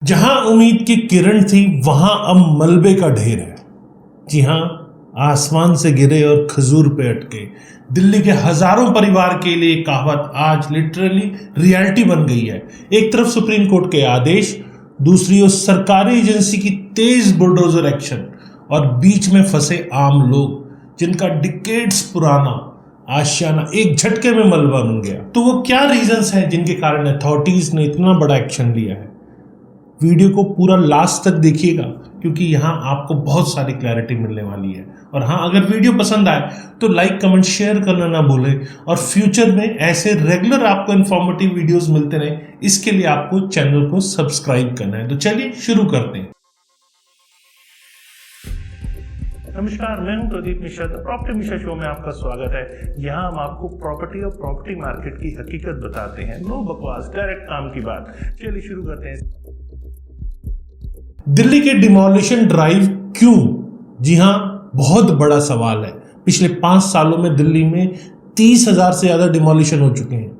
जहां उम्मीद की किरण थी वहां अब मलबे का ढेर है। जी हां, आसमान से गिरे और खजूर पे अटके दिल्ली के हजारों परिवार के लिए कहावत आज लिटरली रियलिटी बन गई है। एक तरफ सुप्रीम कोर्ट के आदेश, दूसरी ओर सरकारी एजेंसी की तेज बुलडोजर एक्शन और बीच में फंसे आम लोग जिनका डिकेड्स पुराना आशियाना एक झटके में मलबा बन गया। तो वो क्या रीजंस हैं जिनके कारण अथॉरिटीज ने इतना बड़ा एक्शन लिया है? वीडियो को पूरा लास्ट तक देखिएगा क्योंकि यहाँ आपको बहुत सारी क्लैरिटी मिलने वाली है। और हाँ, अगर वीडियो पसंद आए तो लाइक, कमेंट, शेयर करना ना भूलें। और फ्यूचर में ऐसे रेगुलर आपको इन्फॉर्मेटिव वीडियोस मिलते रहे, इसके लिए आपको चैनल को सब्सक्राइब करना है। तो चलिए शुरू करते हैं। नमस्कार, मैं हूं प्रदीप मिश्रा। प्रॉपर्टी मिश्रा शो में आपका स्वागत है। यहाँ हम आपको प्रॉपर्टी और प्रॉपर्टी मार्केट की हकीकत बताते हैं। नो बकवास, डायरेक्ट काम की बात। चलिए शुरू करते हैं। दिल्ली के डिमोलिशन ड्राइव क्यों? जी हां, बहुत बड़ा सवाल है। पिछले 5 सालों में दिल्ली में 30,000 से ज्यादा डिमोलिशन हो चुके हैं,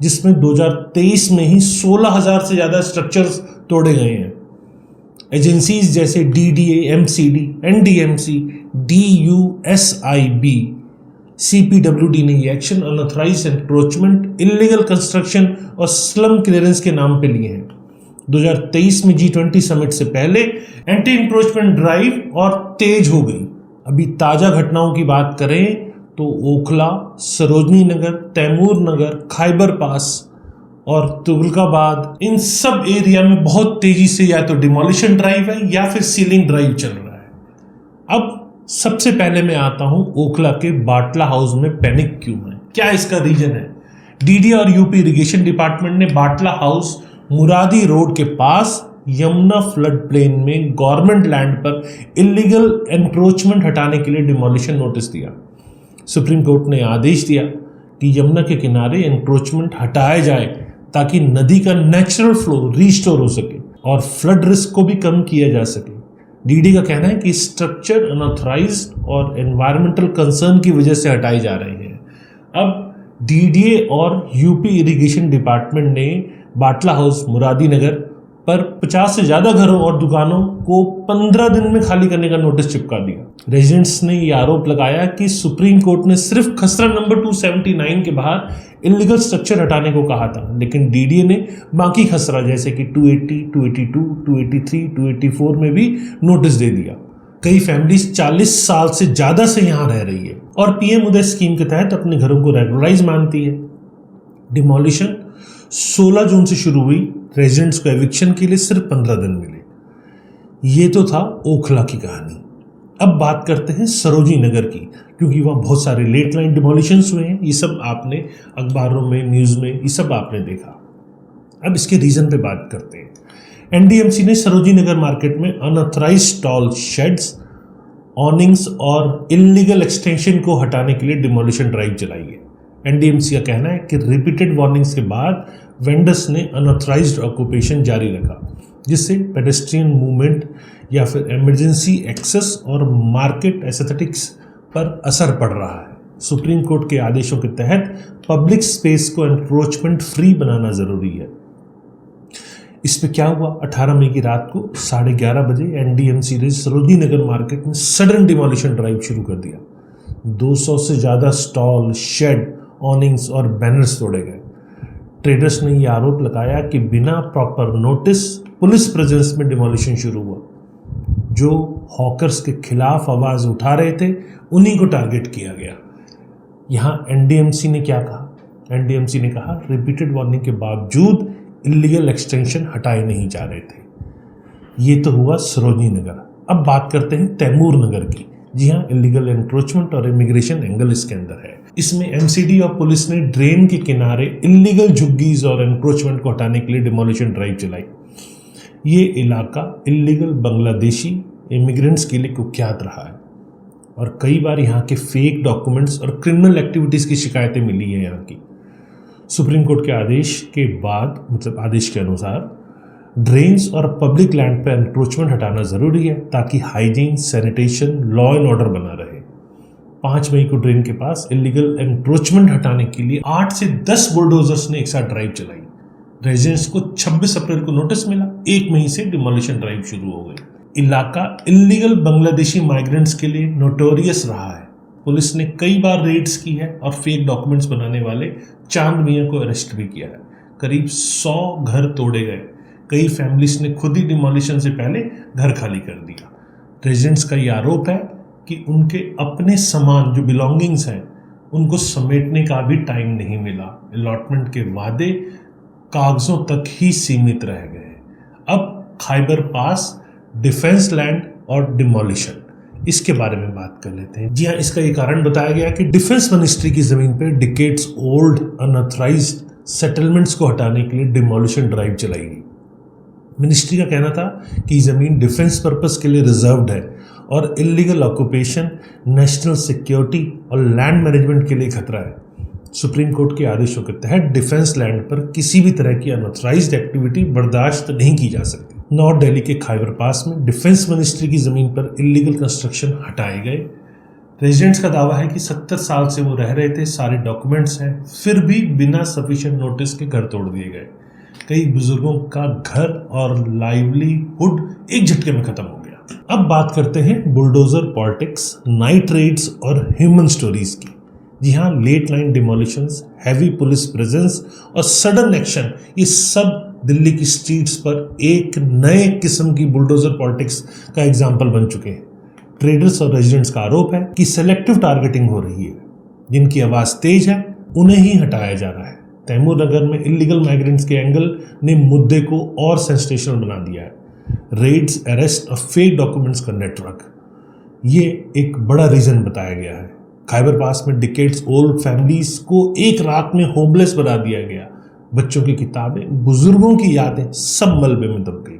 जिसमें 2023 में ही 16,000 से ज्यादा स्ट्रक्चर्स तोड़े गए हैं। एजेंसीज जैसे DDA, MCD, NDMC, DUSIB, CPWD ने ये action unauthorised encroachment, illegal construction और स्लम क्लियरेंस के नाम पे लिए हैं। 2023 में G20 समिट से पहले एंटी इंक्रोचमेंट ड्राइव और तेज हो गई। अभी ताजा घटनाओं की बात करें तो ओखला, सरोजनी नगर, तैमूर नगर, खैबर पास और तुगलकाबाद, इन सब एरिया में बहुत तेजी से या तो डिमोलिशन ड्राइव है या फिर सीलिंग ड्राइव चल रहा है। अब सबसे पहले मैं आता हूं ओखला के बाटला हाउस में पैनिक क्यों है, क्या इसका रीजन है? DDA और यूपी इरिगेशन डिपार्टमेंट ने बाटला हाउस मुरादी रोड के पास यमुना फ्लड प्लेन में गवर्नमेंट लैंड पर इलीगल एनक्रोचमेंट हटाने के लिए डिमोलिशन नोटिस दिया। सुप्रीम कोर्ट ने आदेश दिया कि यमुना के किनारे एनक्रोचमेंट हटाया जाए ताकि नदी का नेचुरल फ्लो रिस्टोर हो सके और फ्लड रिस्क को भी कम किया जा सके। DDA का कहना है कि स्ट्रक्चर अनऑथराइज्ड और एनवायरमेंटल कंसर्न की वजह से हटाए जा रहे हैं। अब DDA और यूपी इरिगेशन डिपार्टमेंट ने बाटला हाउस मुरादी नगर पर 50 से ज्यादा घरों और दुकानों को 15 दिन में खाली करने का नोटिस चिपका दिया। रेजिडेंट्स ने यह आरोप लगाया कि सुप्रीम कोर्ट ने सिर्फ खसरा नंबर 279 के बाहर इलीगल स्ट्रक्चर हटाने को कहा था, लेकिन DDA ने बाकी खसरा जैसे कि 280, 282, 283, 284 में भी नोटिस दे दिया। कई फैमिलीज 40 साल से ज्यादा से यहाँ रह रही है और PM उदय स्कीम के तहत अपने घरों को रेगुलराइज मानती है। डिमोलिशन 16 जून से शुरू हुई, रेजिडेंट्स को एविक्शन के लिए सिर्फ 15 दिन मिले। ये तो था ओखला की कहानी। अब बात करते हैं सरोजनी नगर की, क्योंकि वहाँ बहुत सारे लेट लाइन डिमोलिशंस हुए हैं। ये सब आपने अखबारों में, न्यूज़ में, ये सब आपने देखा। अब इसके रीज़न पे बात करते हैं। NDMC ने सरोजनी नगर मार्केट में अनऑथराइज्ड स्टॉल, शेड्स, ऑनिंग्स और इलीगल एक्सटेंशन को हटाने के लिए डिमोलिशन ड्राइव चलाई है। NDMC का कहना है कि रिपीटेड वार्निंग्स के बाद वेंडर्स ने अनऑथराइज्ड ऑक्यूपेशन जारी रखा, जिससे पेडेस्ट्रियन मूवमेंट या फिर इमरजेंसी एक्सेस और मार्केट एस्थेटिक्स पर असर पड़ रहा है। सुप्रीम कोर्ट के आदेशों के तहत पब्लिक स्पेस को एनक्रोचमेंट फ्री बनाना जरूरी है। इस पे क्या हुआ? 18 मई की रात को 11:30 बजे NDMC ने सरोजनी नगर मार्केट में सडन डिमोलिशन ड्राइव शुरू कर दिया। 200 से ज़्यादा स्टॉल, शेड, ऑनिंग्स और बैनर्स तोड़े गए। ट्रेडर्स ने यह आरोप लगाया कि बिना प्रॉपर नोटिस पुलिस प्रेजेंस में डिमोलिशन शुरू हुआ। जो हॉकर्स के खिलाफ आवाज उठा रहे थे उन्हीं को टारगेट किया गया। यहाँ NDMC ने क्या कहा? NDMC ने कहा रिपीटेड वार्निंग के बावजूद इलीगल एक्सटेंशन हटाए नहीं जा रहे थे। ये तो हुआ सरोजनी नगर। अब बात करते हैं तैमूर नगर की। जी हाँ, इलीगल एनक्रोचमेंट और इमिग्रेशन एंगल इसके अंदर है। इसमें MCD और पुलिस ने ड्रेन के किनारे इलीगल झुग्गीज और एनक्रोचमेंट को हटाने के लिए डिमोलिशन ड्राइव चलाई। ये इलाका इलीगल बांग्लादेशी इमिग्रेंट्स के लिए कुख्यात रहा है और कई बार यहाँ के फेक डॉक्यूमेंट्स और क्रिमिनल एक्टिविटीज की शिकायतें मिली है यहाँ की। सुप्रीम कोर्ट के आदेश के बाद, मतलब आदेश के अनुसार, ड्रेन्स और पब्लिक लैंड पर एनक्रोचमेंट हटाना जरूरी है ताकि hygiene, sanitation, law and order बना रहे। 5 मई को ड्रेन के पास इलीगल एनक्रोचमेंट हटाने के लिए 8 से 10 बुलडोजर्स ने एक साथ ड्राइव चलाई। रेजिडेंट्स को 26 अप्रैल को नोटिस मिला, 1 मई से डिमोलिशन ड्राइव शुरू हो गई। इलाका इल्लीगल बांग्लादेशी माइग्रेंट्स के लिए नोटोरियस रहा है। पुलिस ने कई बार रेड्स की है और फेक डॉक्यूमेंट्स बनाने वाले चांद मियां को अरेस्ट भी किया है। करीब 100 घर तोड़े गए। कई फैमिलीज ने खुद ही डिमोलिशन से पहले घर खाली कर दिया। रेजिडेंट्स का ये आरोप है कि उनके अपने सामान जो बिलोंगिंग्स हैं उनको समेटने का भी टाइम नहीं मिला। अलॉटमेंट के वादे कागजों तक ही सीमित रह गए। अब खैबर पास, डिफेंस लैंड और डिमोलिशन, इसके बारे में बात कर लेते हैं। जी हाँ, इसका ये कारण बताया गया कि डिफेंस मिनिस्ट्री की जमीन पर डिकेड्स ओल्ड अनऑथराइज्ड सेटलमेंट्स को हटाने के लिए डिमोलिशन ड्राइव चलाई गई। मिनिस्ट्री का कहना था कि जमीन डिफेंस पर्पस के लिए रिजर्व्ड है और इलीगल ऑक्यूपेशन नेशनल सिक्योरिटी और लैंड मैनेजमेंट के लिए खतरा है। सुप्रीम कोर्ट के आदेशों के तहत डिफेंस लैंड पर किसी भी तरह की अनऑथराइज्ड एक्टिविटी बर्दाश्त नहीं की जा सकती। नॉर्थ दिल्ली के खैबर पास में डिफेंस मिनिस्ट्री की जमीन पर इलीगल कंस्ट्रक्शन हटाए गए। रेजिडेंट्स का दावा है कि 70 साल से वो रह रहे थे, सारे डॉक्यूमेंट्स हैं, फिर भी बिना सफिशिएंट नोटिस के घर तोड़ दिए गए। कई बुजुर्गों का घर और लाइवलीहुड एक झटके में खत्म हो गया। अब बात करते हैं बुलडोजर पॉलिटिक्स, नाइट रेड्स और ह्यूमन स्टोरीज की। जी हाँ, late line demolitions, heavy police presence और सडन एक्शन, ये सब दिल्ली की स्ट्रीट्स पर एक नए किस्म की बुलडोजर पॉलिटिक्स का एग्जाम्पल बन चुके हैं। ट्रेडर्स और रेजिडेंट्स का आरोप है कि सेलेक्टिव टारगेटिंग हो रही है। जिनकी आवाज तेज है उन्हें ही हटाया जा रहा है। तैमूर नगर में इलीगल माइग्रेंट्स के एंगल ने मुद्दे को और सेंसेशनल बना दिया है। रेड्स, अरेस्ट और फेक डॉक्यूमेंट्स का नेटवर्क, ये एक बड़ा रीजन बताया गया है। खैबर पास में डिकेड्स ओल्ड फैमिलीज को एक रात में होमलेस बना दिया गया। बच्चों की किताबें, बुजुर्गों की यादें सब मलबे में दब गई।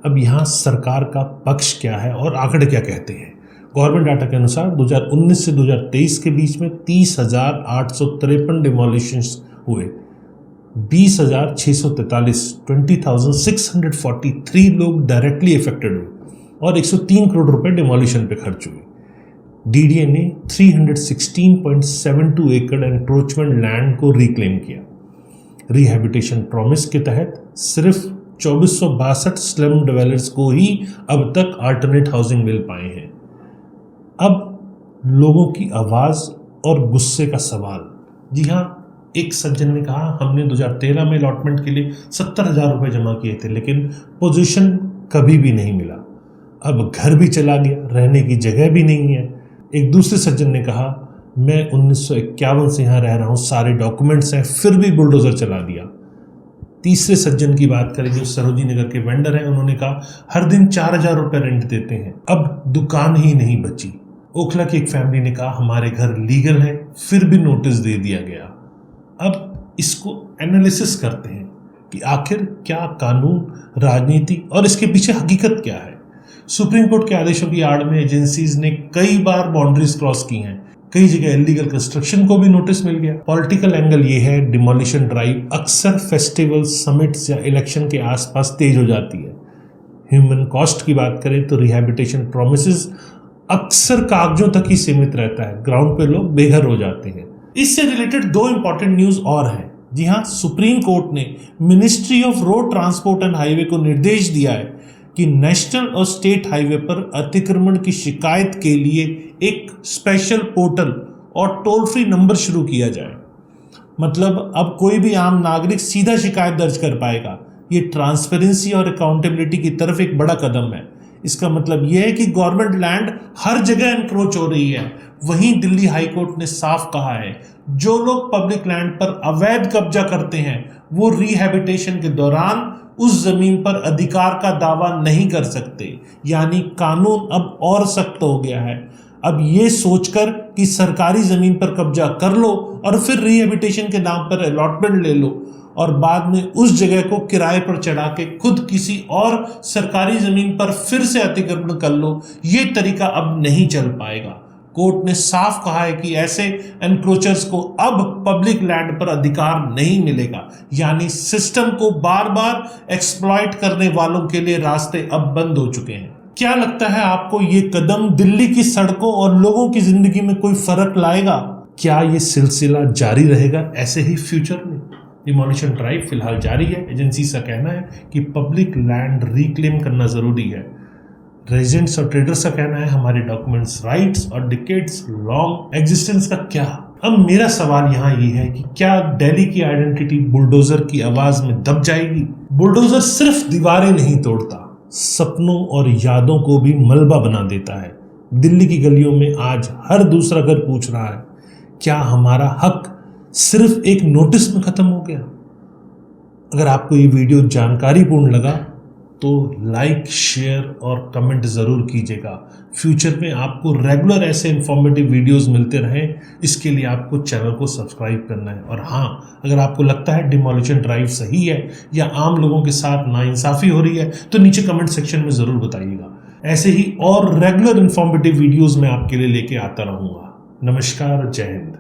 अब यहाँ सरकार का पक्ष क्या है और आंकड़े क्या कहते हैं? गवर्नमेंट डाटा के अनुसार 2019 से 2023 के बीच में 30,853 डिमोलिशंस हुए। 20,643 20,643 लोग डायरेक्टली इफेक्टेड हुए और 103 करोड़ रुपए डिमोलिशन पे खर्च हुए। डीडीए ने 316.72 एकड़ एनक्रोचमेंट लैंड को रिक्लेम किया। रिहैबिटेशन प्रॉमिस के तहत सिर्फ 2462 स्लम डेवलपर्स को ही अब तक अल्टरनेट हाउसिंग मिल पाए हैं। अब लोगों की आवाज और गुस्से का सवाल। जी हाँ, एक सज्जन ने कहा हमने 2013 में अलॉटमेंट के लिए 70,000 रुपए जमा किए थे, लेकिन पोजीशन कभी भी नहीं मिला। अब घर भी चला गया, रहने की जगह भी नहीं है। एक दूसरे सज्जन ने कहा मैं 1951 से यहाँ रह रहा हूँ, सारे डॉक्यूमेंट्स हैं, फिर भी बुलडोजर चला दिया। तीसरे सज्जन की बात करें जो सरोजी नगर के वेंडर हैं, उन्होंने कहा हर दिन 4,000 रुपए रेंट देते हैं, अब दुकान ही नहीं बची। ओखला की एक फैमिली ने कहा हमारे घर लीगल है, फिर भी नोटिस दे दिया गया। अब इसको एनालिसिस करते हैं कि आखिर क्या कानून, राजनीति और इसके पीछे हकीकत क्या है। सुप्रीम कोर्ट के आदेशों की आड़ में एजेंसीज ने कई बार बाउंड्रीज क्रॉस की हैं। कई जगह इलीगल कंस्ट्रक्शन को भी नोटिस मिल गया। पॉलिटिकल एंगल ये है, डिमोलिशन ड्राइव अक्सर फेस्टिवल, समिट्स या इलेक्शन के आसपास तेज हो जाती है। ह्यूमन कॉस्ट की बात करें तो रिहैबिलिटेशन प्रॉमिसेस अक्सर कागजों तक ही सीमित रहता है, ग्राउंड पे लोग बेघर हो जाते हैं। इससे रिलेटेड 2 इंपॉर्टेंट न्यूज और हैं। जी हाँ, सुप्रीम कोर्ट ने ministry of road transport and highway को निर्देश दिया है कि नेशनल और स्टेट हाईवे पर अतिक्रमण की शिकायत के लिए एक स्पेशल पोर्टल और टोल फ्री नंबर शुरू किया जाए। मतलब अब कोई भी आम नागरिक सीधा शिकायत दर्ज कर पाएगा। ये ट्रांसपेरेंसी और अकाउंटेबिलिटी की तरफ एक बड़ा कदम है। इसका मतलब यह है कि गवर्नमेंट लैंड हर जगह एनक्रोच हो रही है। वहीं दिल्ली हाई कोर्ट ने साफ कहा है जो लोग पब्लिक लैंड पर अवैध कब्जा करते हैं वो रिहैबिटेशन के दौरान उस जमीन पर अधिकार का दावा नहीं कर सकते। यानी कानून अब और सख्त हो गया है। अब ये सोचकर कि सरकारी जमीन पर कब्जा कर लो और फिर रिहैबिटेशन के नाम पर अलॉटमेंट ले लो और बाद में उस जगह को किराए पर चढ़ा के खुद किसी और सरकारी जमीन पर फिर से अतिक्रमण कर लो, ये तरीका अब नहीं चल पाएगा। कोर्ट ने साफ कहा है कि ऐसे एनक्रोचर्स को अब पब्लिक लैंड पर अधिकार नहीं मिलेगा। यानी सिस्टम को बार बार एक्सप्लॉइट करने वालों के लिए रास्ते अब बंद हो चुके हैं। क्या लगता है आपको ये कदम दिल्ली की सड़कों और लोगों की जिंदगी में कोई फर्क लाएगा? क्या ये सिलसिला जारी रहेगा ऐसे ही फ्यूचर में? डिमोलिशन ड्राइव फिलहाल जारी है। एजेंसी का कहना है कि पब्लिक लैंड रिक्लेम करना ज़रूरी है। रेजिडेंट्स और ट्रेडर्स का कहना है हमारे डॉक्यूमेंट्स राइट्स और डिकेड्स लॉन्ग एग्जिस्टेंस का क्या। अब मेरा सवाल यहाँ ये है कि क्या दिल्ली की आइडेंटिटी बुलडोजर की आवाज में दब जाएगी? बुलडोजर सिर्फ दीवारें नहीं तोड़ता, सपनों और यादों को भी मलबा बना देता है। दिल्ली की गलियों में आज हर दूसरा घर पूछ रहा है, क्या हमारा हक सिर्फ एक नोटिस में खत्म हो गया? अगर आपको ये वीडियो जानकारीपूर्ण लगा तो लाइक, शेयर और कमेंट ज़रूर कीजिएगा। फ्यूचर में आपको रेगुलर ऐसे इंफॉर्मेटिव वीडियोस मिलते रहें, इसके लिए आपको चैनल को सब्सक्राइब करना है। और हाँ, अगर आपको लगता है डिमोलिशन ड्राइव सही है या आम लोगों के साथ नाइंसाफ़ी हो रही है तो नीचे कमेंट सेक्शन में ज़रूर बताइएगा। ऐसे ही और रेगुलर इंफॉर्मेटिव वीडियोज़ मैं आपके लिए लेके आता रहूँगा। नमस्कार, जय हिंद।